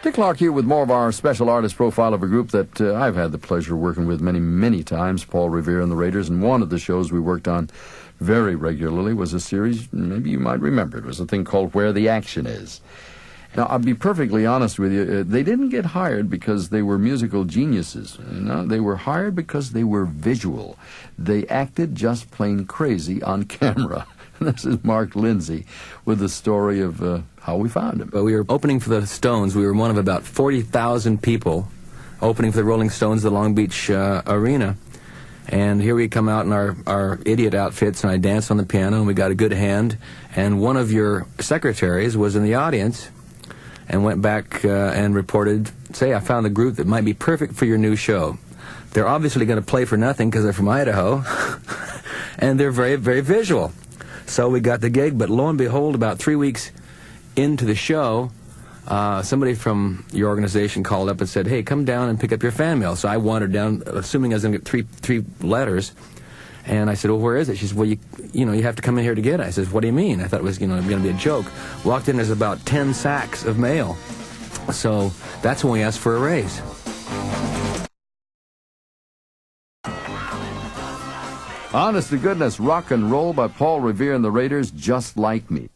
Dick Clark here with more of our special artist profile of a group that I've had the pleasure of working with many, many times, Paul Revere and the Raiders, and one of the shows we worked on very regularly was a series, maybe you might remember, it was a thing called Where the Action Is. Now, I'll be perfectly honest with you, they didn't get hired because they were musical geniuses. They were hired because they were visual. They acted just plain crazy on camera. This is Mark Lindsay with the story of how we found him. Well, we were opening for the Stones. We were one of about 40,000 people opening for the Rolling Stones at the Long Beach Arena. And here we come out in our idiot outfits, and I danced on the piano, and we got a good hand. And one of your secretaries was in the audience and went back and reported, say, I found the group that might be perfect for your new show. They're obviously going to play for nothing because they're from Idaho, and they're very, very visual. So we got the gig, but lo and behold, about 3 weeks into the show, somebody from your organization called up and said, hey, come down and pick up your fan mail. So I wandered down, assuming I was going to get three letters, and I said, well, where is it? She said, well, you have to come in here to get it. I said, what do you mean? I thought it was going to be a joke. Walked in, there's about 10 sacks of mail. So that's when we asked for a raise. Honest to goodness, rock and roll by Paul Revere and the Raiders, Just Like Me.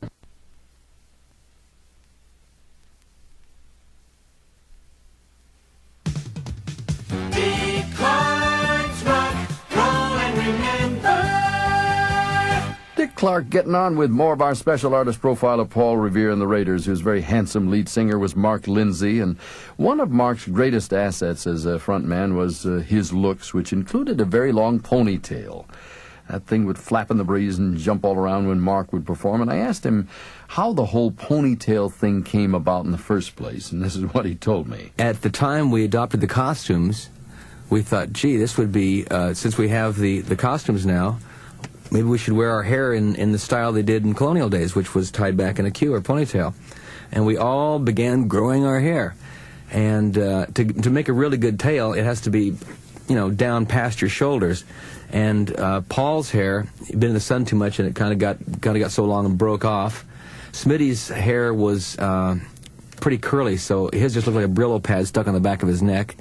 Dick Clark's Rock, Roll and Remember. Dick Clark getting on with more of our special artist profile of Paul Revere and the Raiders, whose very handsome lead singer was Mark Lindsay. And one of Mark's greatest assets as a frontman was his looks, which included a very long ponytail. That thing would flap in the breeze and jump all around when Mark would perform. And I asked him how the whole ponytail thing came about in the first place, and this is what he told me. At the time we adopted the costumes, we thought, gee, this would be, since we have the costumes now, maybe we should wear our hair in the style they did in colonial days, which was tied back in a queue or ponytail. And we all began growing our hair. And to make a really good tail, it has to be, down past your shoulders. And Paul's hair, he'd been in the sun too much, and it kind of got so long and broke off. Smitty's hair was pretty curly, so his just looked like a Brillo pad stuck on the back of his neck.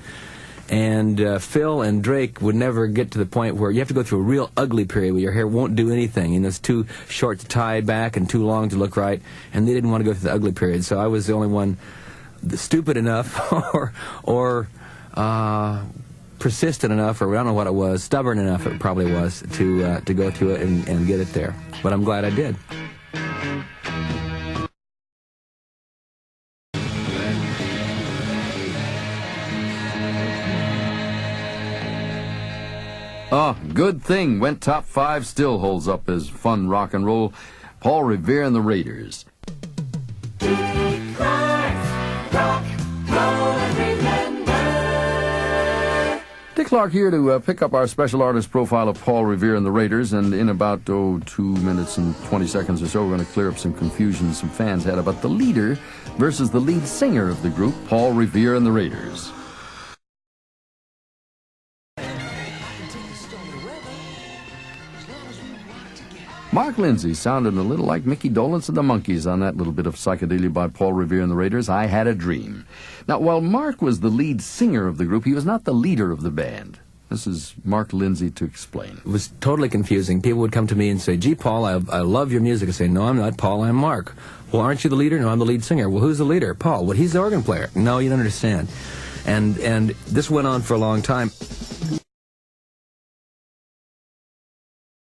And Phil and Drake would never get to the point where you have to go through a real ugly period where your hair won't do anything. It's too short to tie back and too long to look right, and they didn't want to go through the ugly period. So I was the only one stupid enough or persistent enough, or I don't know what it was, stubborn enough it probably was, to go through it and get it there. But I'm glad I did. Oh, good thing. Went top 5, still holds up as fun rock and roll. Paul Revere and the Raiders. Dick Clark's Rock, Roll and Remember. Dick Clark here to pick up our special artist profile of Paul Revere and the Raiders, and in about 2 minutes and 20 seconds or so, we're going to clear up some confusion some fans had about the leader versus the lead singer of the group, Paul Revere and the Raiders. Mark Lindsay sounded a little like Mickey Dolenz and the Monkees on that little bit of psychedelia by Paul Revere and the Raiders, I Had a Dream. Now, while Mark was the lead singer of the group, he was not the leader of the band. This is Mark Lindsay to explain. It was totally confusing. People would come to me and say, gee, Paul, I love your music. I say, no, I'm not Paul, I'm Mark. Well, aren't you the leader? No, I'm the lead singer. Well, who's the leader? Paul. Well, he's the organ player. No, you don't understand. And this went on for a long time.